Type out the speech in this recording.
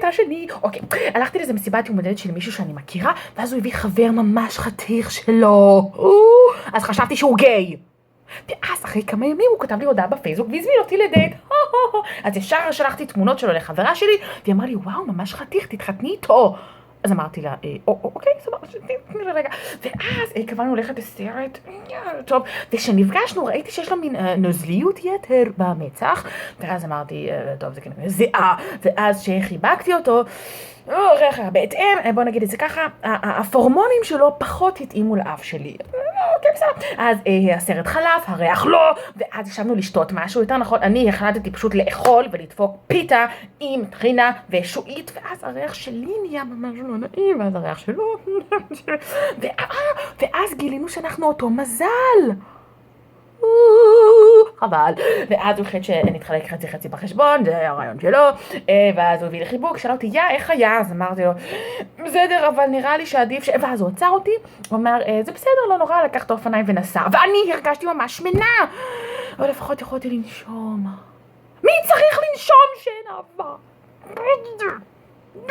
השני. אוקיי, הלכתי לאיזה מסיבת יום הולדת של מישהו שאני מכירה, ואז הוא הביא חבר ממש חתיך שלו. אז חשבתי שהוא גיי. ואז אחרי כמה ימים הוא כתב לי הודעה בפייסבוק והזמין אותי לדייט. אז ישר שלחתי תמונות שלו לחברה שלי, והיא אמרה לי, וואו, ממש חתיך, תתחתני איתו. אז אמרתי לה, אוקיי, סבבה, תתני לי רגע. ואז קבענו ללכת לסרט, טוב, וכשנפגשנו ראיתי שיש לו מין נוזליות יתר במצח, ואז אמרתי, טוב, זה כנראה זיעה, ואז שחיבקתי אותו, רגע, בהתאם, בוא נגיד את זה ככה, הפורמונים שלו פחות התאימו לאף שלי. אוקיי, בסדר. אז הסרט חלף, הריח לא, ואז ישבנו לשתות משהו, יותר נכון, אני החלטתי פשוט לאכול ולדפוק פיתה עם טחינה ושועית, ואז הריח שלי נהיה ממש לא נעים, ואז הריח שלו, ואז גילינו שאנחנו אותו מזל. חבל. ואז הוא החליט שנתחלק חצי בחשבון, זה היה הרעיון שלו, ואז הוא הביא לחיבוק, שאלה אותי, איך היה? אז אמרתי לו, בסדר, אבל נראה לי שעדיף ואז הוא עצר אותי, הוא אמר, זה בסדר, לא נורא, לקח את האופניים ונסע, ואני הרגשתי ממש שמנה, אבל לפחות יכולתי לנשום. מי צריך לנשום שאין אהבה?